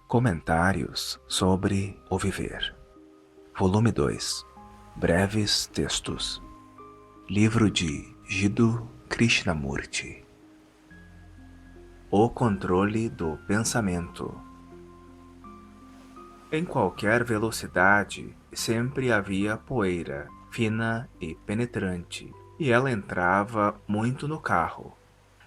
Comentários sobre o Viver. Volume 2. Breves textos. Livro de Jiddu Krishnamurti. O controle do pensamento. Em qualquer velocidade, sempre havia poeira, fina e penetrante, e ela entrava muito no carro.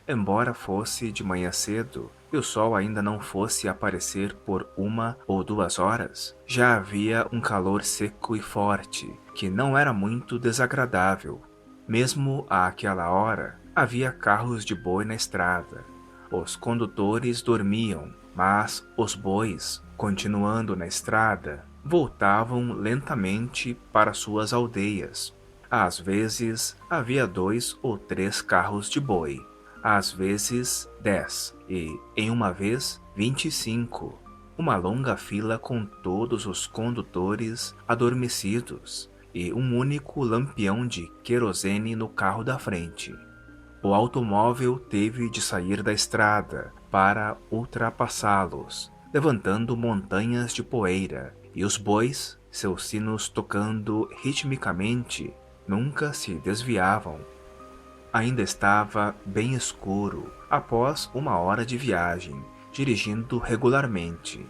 Embora fosse de manhã cedo e o sol ainda não fosse aparecer por 1 ou 2 horas, já havia um calor seco e forte, que não era muito desagradável. Mesmo àquela hora, havia carros de boi na estrada. Os condutores dormiam, mas os bois, continuando na estrada, voltavam lentamente para suas aldeias. Às vezes, havia 2 ou 3 carros de boi. Às vezes 10 e, em uma vez, 25. Uma longa fila com todos os condutores adormecidos e um único lampião de querosene no carro da frente. O automóvel teve de sair da estrada para ultrapassá-los, levantando montanhas de poeira, e os bois, seus sinos tocando ritmicamente, nunca se desviavam. Ainda estava bem escuro, após 1 hora de viagem, dirigindo regularmente.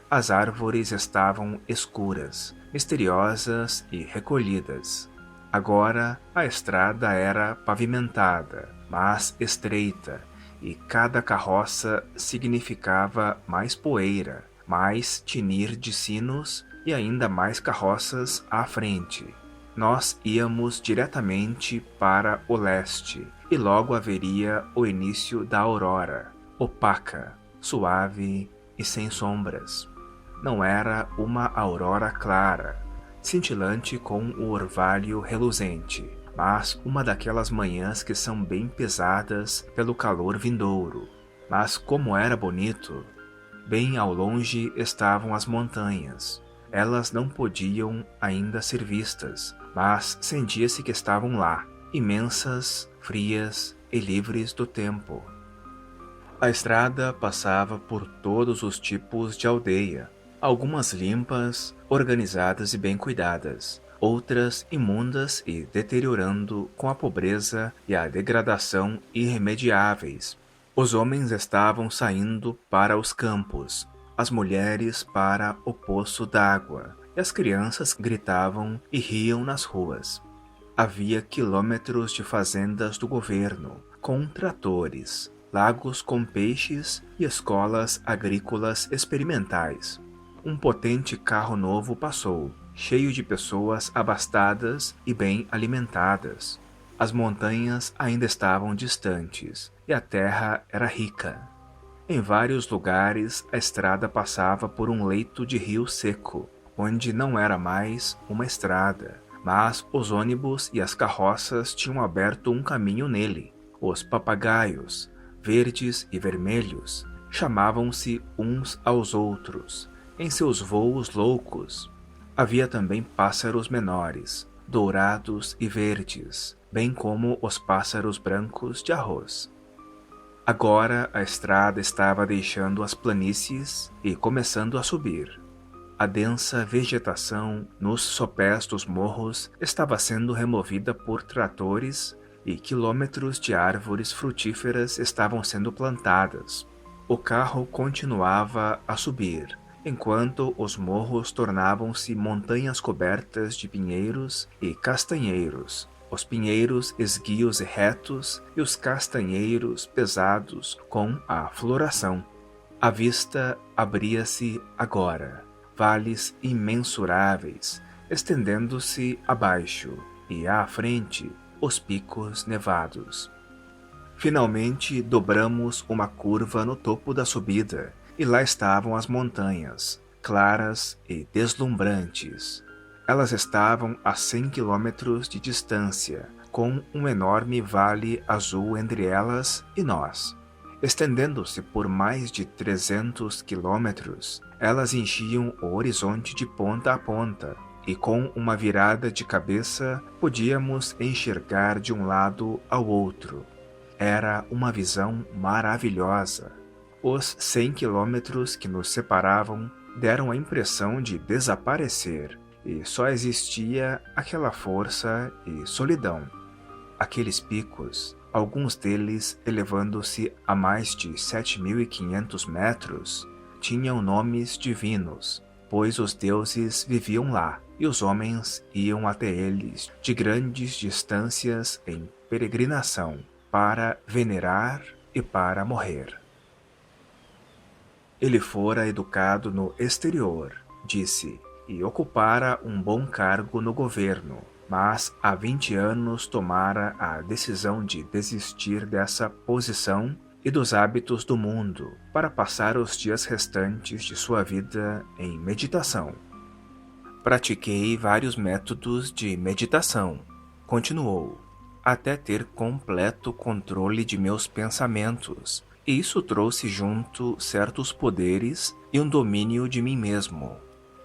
As árvores estavam escuras, misteriosas e recolhidas. Agora a estrada era pavimentada, mas estreita, e cada carroça significava mais poeira, mais tinir de sinos e ainda mais carroças à frente. Nós íamos diretamente para o leste, e logo haveria o início da aurora, opaca, suave e sem sombras. Não era uma aurora clara, cintilante com o orvalho reluzente, mas uma daquelas manhãs que são bem pesadas pelo calor vindouro. Mas como era bonito! Bem ao longe estavam as montanhas. Elas não podiam ainda ser vistas, mas sentia-se que estavam lá, imensas, frias e livres do tempo. A estrada passava por todos os tipos de aldeia, algumas limpas, organizadas e bem cuidadas, outras imundas e deteriorando com a pobreza e a degradação irremediáveis. Os homens estavam saindo para os campos, as mulheres para o poço d'água, e as crianças gritavam e riam nas ruas. Havia quilômetros de fazendas do governo, com tratores, lagos com peixes e escolas agrícolas experimentais. Um potente carro novo passou, cheio de pessoas abastadas e bem alimentadas. As montanhas ainda estavam distantes, e a terra era rica. Em vários lugares, a estrada passava por um leito de rio seco, onde não era mais uma estrada, mas os ônibus e as carroças tinham aberto um caminho nele. Os papagaios, verdes e vermelhos, chamavam-se uns aos outros, em seus voos loucos. Havia também pássaros menores, dourados e verdes, bem como os pássaros brancos de arroz. Agora a estrada estava deixando as planícies e começando a subir. A densa vegetação nos sopés dos morros estava sendo removida por tratores e quilômetros de árvores frutíferas estavam sendo plantadas. O carro continuava a subir, enquanto os morros tornavam-se montanhas cobertas de pinheiros e castanheiros. Os pinheiros esguios e retos e os castanheiros pesados com a floração. A vista abria-se agora, vales imensuráveis, estendendo-se abaixo, e à frente, os picos nevados. Finalmente dobramos uma curva no topo da subida, e lá estavam as montanhas, claras e deslumbrantes. Elas estavam a 100 quilômetros de distância, com um enorme vale azul entre elas e nós. Estendendo-se por mais de 300 quilômetros, elas enchiam o horizonte de ponta a ponta, e com uma virada de cabeça podíamos enxergar de um lado ao outro. Era uma visão maravilhosa. Os 100 quilômetros que nos separavam deram a impressão de desaparecer, e só existia aquela força e solidão. Aqueles picos, alguns deles elevando-se a mais de 7.500 metros, tinham nomes divinos, pois os deuses viviam lá, e os homens iam até eles de grandes distâncias em peregrinação, para venerar e para morrer. Ele fora educado no exterior, disse, e ocupara um bom cargo no governo, mas há 20 anos tomara a decisão de desistir dessa posição e dos hábitos do mundo para passar os dias restantes de sua vida em meditação. Pratiquei vários métodos de meditação, continuou, até ter completo controle de meus pensamentos, e isso trouxe junto certos poderes e um domínio de mim mesmo.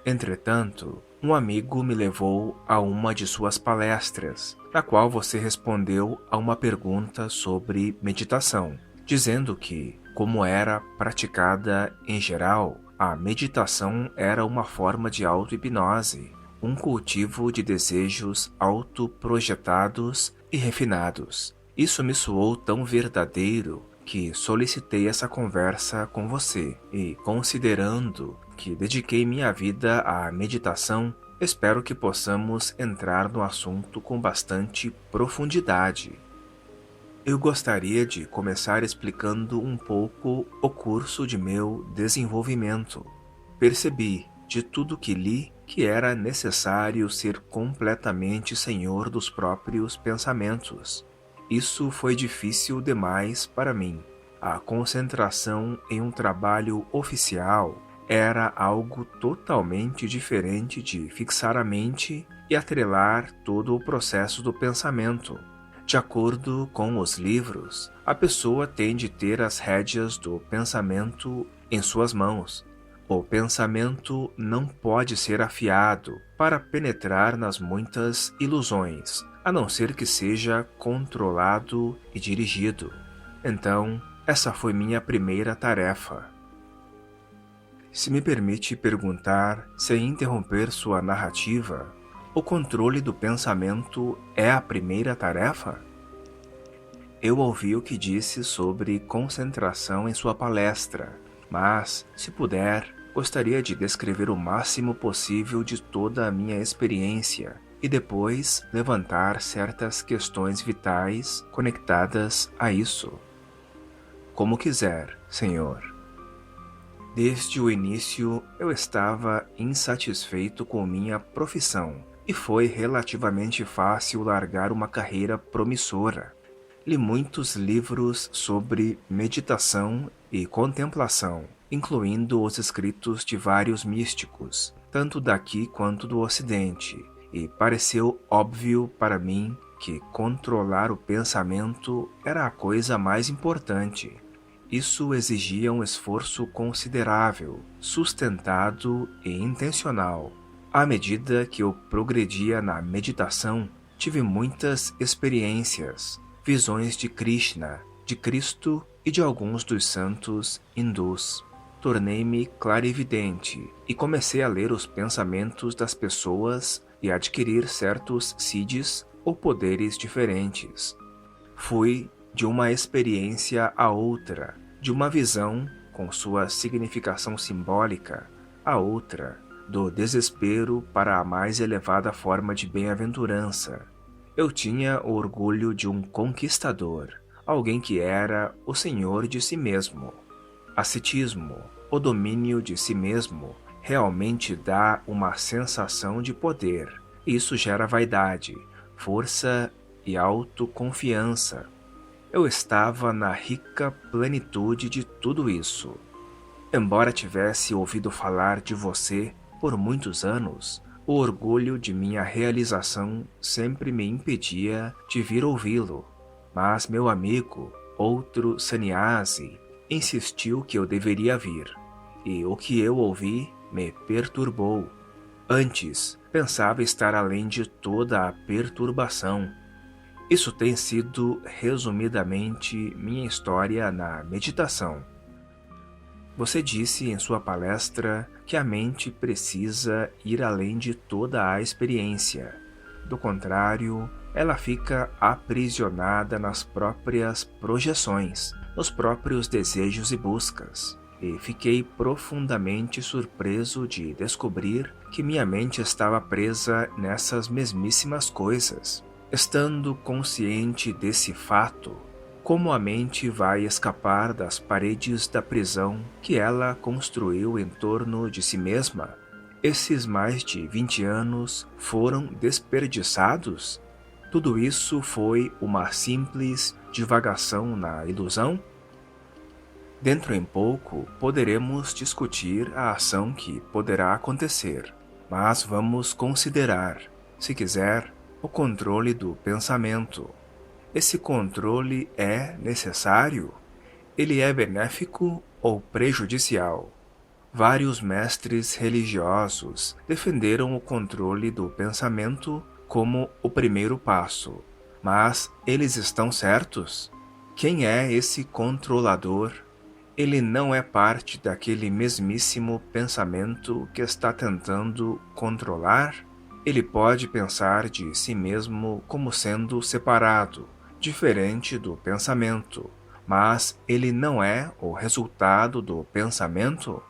Entretanto, um amigo me levou a uma de suas palestras, na qual você respondeu a uma pergunta sobre meditação, dizendo que, como era praticada em geral, a meditação era uma forma de auto-hipnose, um cultivo de desejos autoprojetados e refinados. Isso me soou tão verdadeiro que solicitei essa conversa com você e, considerando que dediquei minha vida à meditação, espero que possamos entrar no assunto com bastante profundidade. Eu gostaria de começar explicando um pouco o curso de meu desenvolvimento. Percebi, de tudo que li, que era necessário ser completamente senhor dos próprios pensamentos. Isso foi difícil demais para mim. A concentração em um trabalho oficial era algo totalmente diferente de fixar a mente e atrelar todo o processo do pensamento. De acordo com os livros, a pessoa tem de ter as rédeas do pensamento em suas mãos. O pensamento não pode ser afiado para penetrar nas muitas ilusões, a não ser que seja controlado e dirigido. Então, essa foi minha primeira tarefa. Se me permite perguntar, sem interromper sua narrativa, o controle do pensamento é a primeira tarefa? Eu ouvi o que disse sobre concentração em sua palestra, mas, se puder, gostaria de descrever o máximo possível de toda a minha experiência e depois levantar certas questões vitais conectadas a isso. Como quiser, Senhor. Desde o início eu estava insatisfeito com minha profissão e foi relativamente fácil largar uma carreira promissora. Li muitos livros sobre meditação e contemplação, incluindo os escritos de vários místicos, tanto daqui quanto do Ocidente, e pareceu óbvio para mim que controlar o pensamento era a coisa mais importante. Isso exigia um esforço considerável, sustentado e intencional. À medida que eu progredia na meditação, tive muitas experiências, visões de Krishna, de Cristo e de alguns dos santos hindus. Tornei-me clarividente e comecei a ler os pensamentos das pessoas e adquirir certos siddhis ou poderes diferentes. Fui de uma experiência a outra, de uma visão com sua significação simbólica a outra, do desespero para a mais elevada forma de bem-aventurança. Eu tinha o orgulho de um conquistador, alguém que era o senhor de si mesmo. Ascetismo, o domínio de si mesmo, realmente dá uma sensação de poder. Isso gera vaidade, força e autoconfiança. Eu estava na rica plenitude de tudo isso. Embora tivesse ouvido falar de você por muitos anos, o orgulho de minha realização sempre me impedia de vir ouvi-lo. Mas meu amigo, outro sannyasi, insistiu que eu deveria vir, e o que eu ouvi me perturbou. Antes, pensava estar além de toda a perturbação. Isso tem sido, resumidamente, minha história na meditação. Você disse em sua palestra que a mente precisa ir além de toda a experiência. Do contrário, ela fica aprisionada nas próprias projeções, nos próprios desejos e buscas. E fiquei profundamente surpreso de descobrir que minha mente estava presa nessas mesmíssimas coisas. Estando consciente desse fato, como a mente vai escapar das paredes da prisão que ela construiu em torno de si mesma? Esses mais de 20 anos foram desperdiçados? Tudo isso foi uma simples divagação na ilusão? Dentro em pouco, poderemos discutir a ação que poderá acontecer, mas vamos considerar, se quiser, o controle do pensamento. Esse controle é necessário? Ele é benéfico ou prejudicial? Vários mestres religiosos defenderam o controle do pensamento como o primeiro passo, mas eles estão certos? Quem é esse controlador? Ele não é parte daquele mesmíssimo pensamento que está tentando controlar? Ele pode pensar de si mesmo como sendo separado, diferente do pensamento, mas ele não é o resultado do pensamento?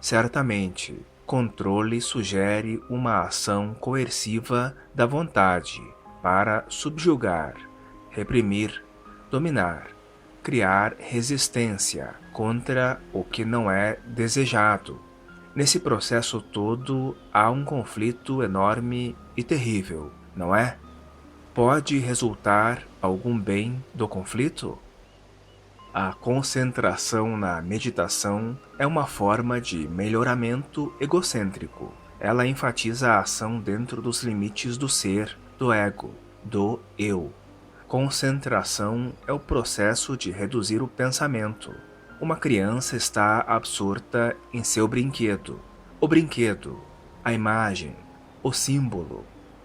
Certamente, controle sugere uma ação coerciva da vontade para subjugar, reprimir, dominar, criar resistência contra o que não é desejado. Nesse processo todo há um conflito enorme e terrível, não é? Pode resultar algum bem do conflito? A concentração na meditação é uma forma de melhoramento egocêntrico. Ela enfatiza a ação dentro dos limites do ser, do ego, do eu. Concentração é o processo de reduzir o pensamento. Uma criança está absorta em seu brinquedo. O brinquedo, a imagem, o símbolo,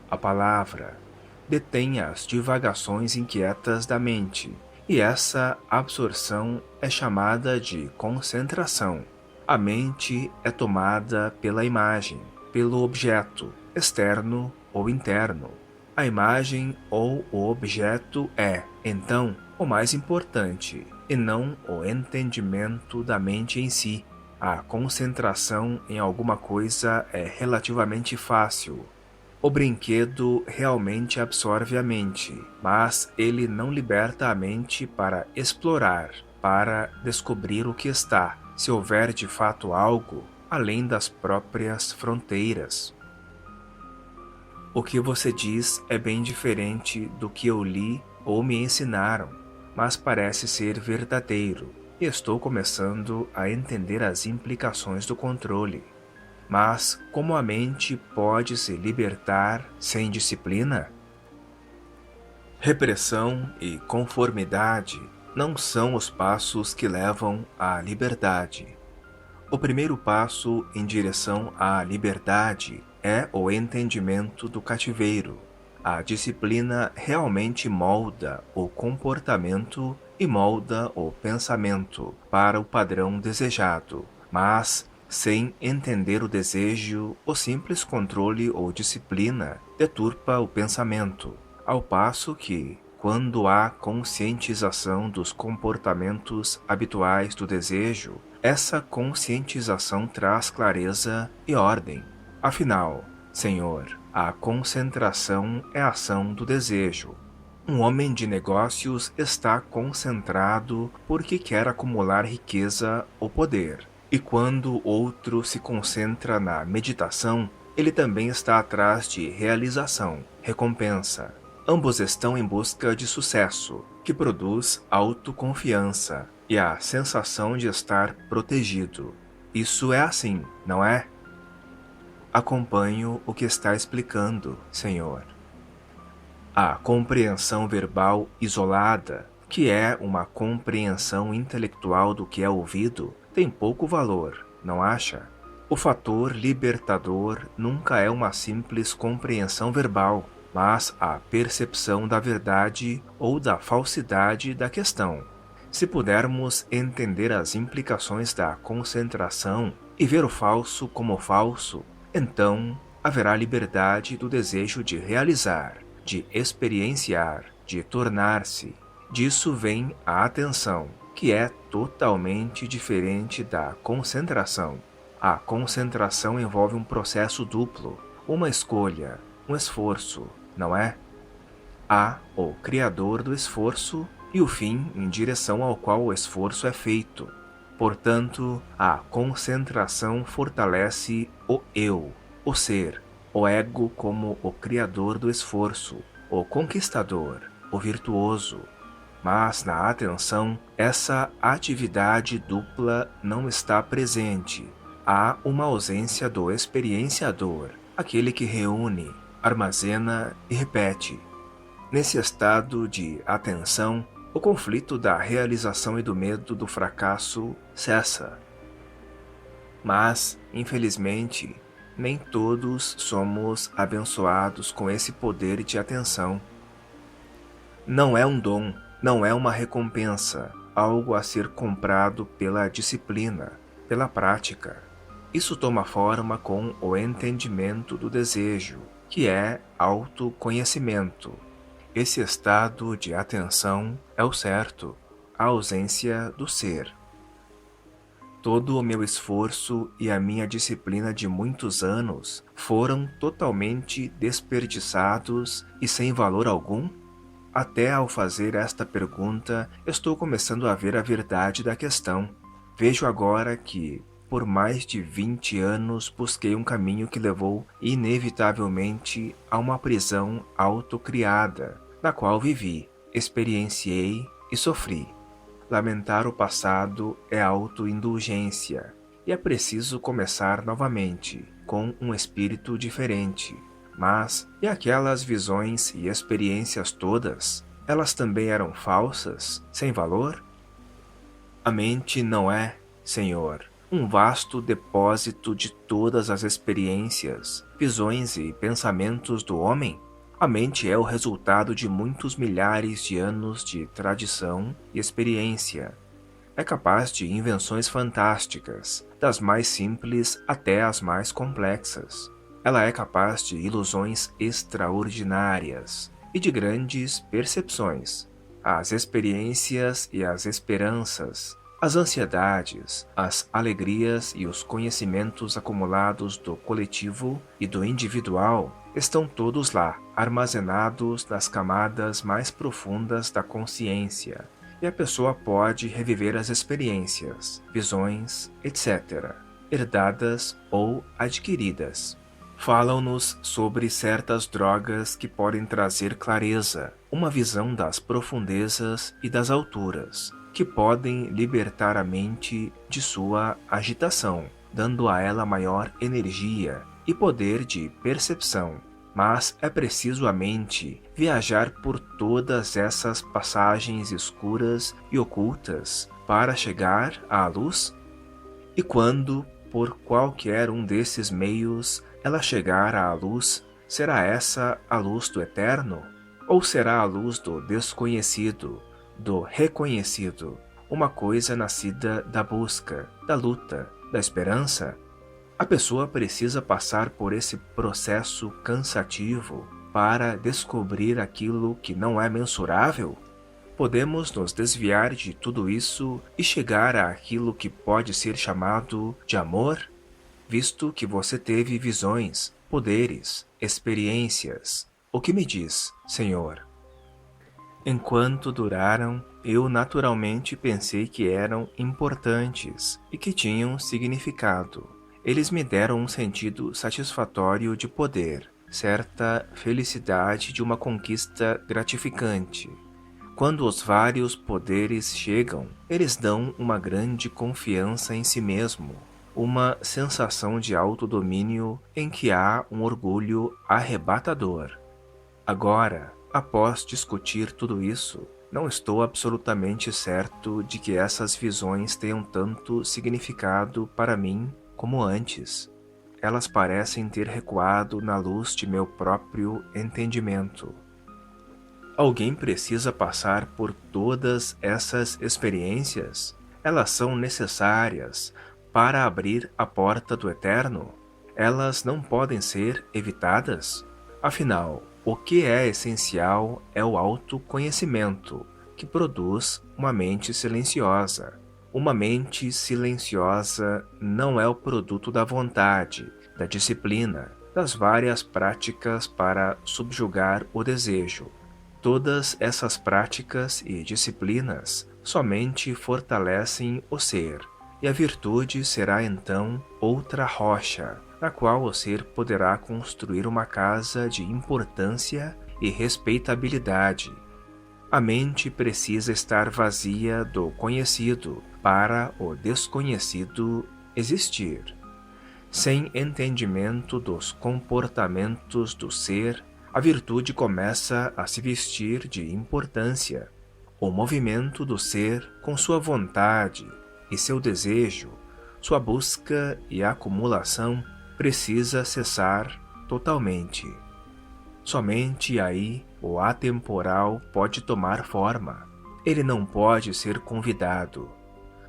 a palavra, detém as divagações inquietas da mente, e essa absorção é chamada de concentração. A mente é tomada pela imagem, pelo objeto, externo ou interno. A imagem ou o objeto é, então, o mais importante, e não o entendimento da mente em si. A concentração em alguma coisa é relativamente fácil. O brinquedo realmente absorve a mente, mas ele não liberta a mente para explorar, para descobrir o que está, se houver de fato algo além das próprias fronteiras. O que você diz é bem diferente do que eu li ou me ensinaram, mas parece ser verdadeiro, e estou começando a entender as implicações do controle. Mas como a mente pode se libertar sem disciplina? Repressão e conformidade não são os passos que levam à liberdade. O primeiro passo em direção à liberdade é o entendimento do cativeiro. A disciplina realmente molda o comportamento e molda o pensamento para o padrão desejado, mas sem entender o desejo, o simples controle ou disciplina deturpa o pensamento, ao passo que, quando há conscientização dos comportamentos habituais do desejo, essa conscientização traz clareza e ordem. Afinal, Senhor, a concentração é a ação do desejo. Um homem de negócios está concentrado porque quer acumular riqueza ou poder. E quando outro se concentra na meditação, ele também está atrás de realização, recompensa. Ambos estão em busca de sucesso, que produz autoconfiança e a sensação de estar protegido. Isso é assim, não é? Acompanho o que está explicando, Senhor. A compreensão verbal isolada, que é uma compreensão intelectual do que é ouvido, tem pouco valor, não acha? O fator libertador nunca é uma simples compreensão verbal, mas a percepção da verdade ou da falsidade da questão. Se pudermos entender as implicações da concentração e ver o falso como falso, então haverá liberdade do desejo de realizar, de experienciar, de tornar-se. Disso vem a atenção, que é totalmente diferente da concentração. A concentração envolve um processo duplo, uma escolha, um esforço, não é? Há o criador do esforço e o fim em direção ao qual o esforço é feito. Portanto, a concentração fortalece o eu, o ser, o ego como o criador do esforço, o conquistador, o virtuoso. Mas na atenção, essa atividade dupla não está presente. Há uma ausência do experienciador, aquele que reúne, armazena e repete. Nesse estado de atenção, o conflito da realização e do medo do fracasso cessa. Mas, infelizmente, nem todos somos abençoados com esse poder de atenção. Não é um dom, não é uma recompensa, algo a ser comprado pela disciplina, pela prática. Isso toma forma com o entendimento do desejo, que é autoconhecimento. Esse estado de atenção é o certo, a ausência do ser. Todo o meu esforço e a minha disciplina de muitos anos foram totalmente desperdiçados e sem valor algum? Até ao fazer esta pergunta, estou começando a ver a verdade da questão. Vejo agora que, por mais de 20 anos, busquei um caminho que levou inevitavelmente a uma prisão autocriada, na qual vivi, experienciei e sofri. Lamentar o passado é autoindulgência, e é preciso começar novamente, com um espírito diferente. Mas, e aquelas visões e experiências todas? Elas também eram falsas, sem valor? A mente não é, Senhor, um vasto depósito de todas as experiências, visões e pensamentos do homem? A mente é o resultado de muitos milhares de anos de tradição e experiência. É capaz de invenções fantásticas, das mais simples até as mais complexas. Ela é capaz de ilusões extraordinárias e de grandes percepções. As experiências e as esperanças, as ansiedades, as alegrias e os conhecimentos acumulados do coletivo e do individual estão todos lá, armazenados nas camadas mais profundas da consciência, e a pessoa pode reviver as experiências, visões, etc., herdadas ou adquiridas. Falam-nos sobre certas drogas que podem trazer clareza, uma visão das profundezas e das alturas, que podem libertar a mente de sua agitação, dando a ela maior energia e poder de percepção. Mas é preciso a mente viajar por todas essas passagens escuras e ocultas para chegar à luz? E quando, por qualquer um desses meios, ela chegar à luz, será essa a luz do eterno? Ou será a luz do desconhecido, do reconhecido, uma coisa nascida da busca, da luta, da esperança? A pessoa precisa passar por esse processo cansativo para descobrir aquilo que não é mensurável? Podemos nos desviar de tudo isso e chegar àquilo que pode ser chamado de amor? Visto que você teve visões, poderes, experiências, o que me diz, Senhor? Enquanto duraram, eu naturalmente pensei que eram importantes e que tinham significado. Eles me deram um sentido satisfatório de poder, certa felicidade de uma conquista gratificante. Quando os vários poderes chegam, eles dão uma grande confiança em si mesmo, uma sensação de autodomínio em que há um orgulho arrebatador. Agora, após discutir tudo isso, não estou absolutamente certo de que essas visões tenham tanto significado para mim como antes. Elas parecem ter recuado na luz de meu próprio entendimento. Alguém precisa passar por todas essas experiências? Elas são necessárias para abrir a porta do eterno? Elas não podem ser evitadas? Afinal, o que é essencial é o autoconhecimento, que produz uma mente silenciosa. Uma mente silenciosa não é o produto da vontade, da disciplina, das várias práticas para subjugar o desejo. Todas essas práticas e disciplinas somente fortalecem o ser, e a virtude será então outra rocha, na qual o ser poderá construir uma casa de importância e respeitabilidade. A mente precisa estar vazia do conhecido para o desconhecido existir. Sem entendimento dos comportamentos do ser, a virtude começa a se vestir de importância. O movimento do ser com sua vontade e seu desejo, sua busca e acumulação precisa cessar totalmente. Somente aí o atemporal pode tomar forma. Ele não pode ser convidado.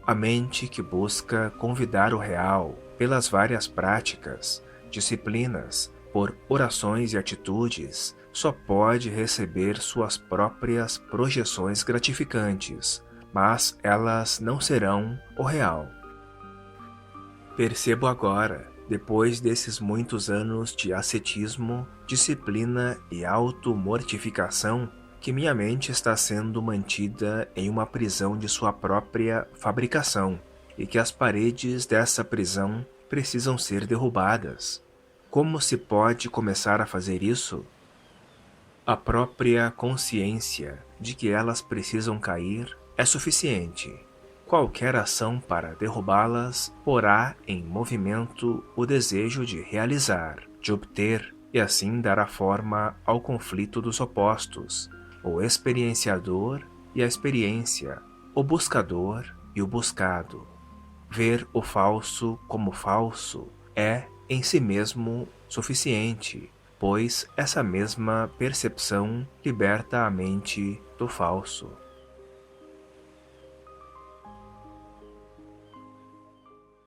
A mente que busca convidar o real pelas várias práticas, disciplinas, por orações e atitudes, só pode receber suas próprias projeções gratificantes, mas elas não serão o real. Percebo agora, depois desses muitos anos de ascetismo, disciplina e auto-mortificação, que minha mente está sendo mantida em uma prisão de sua própria fabricação e que as paredes dessa prisão precisam ser derrubadas. Como se pode começar a fazer isso? A própria consciência de que elas precisam cair é suficiente. Qualquer ação para derrubá-las porá em movimento o desejo de realizar, de obter, e assim dará forma ao conflito dos opostos, o experienciador e a experiência, o buscador e o buscado. Ver o falso como falso é, em si mesmo, suficiente, pois essa mesma percepção liberta a mente do falso.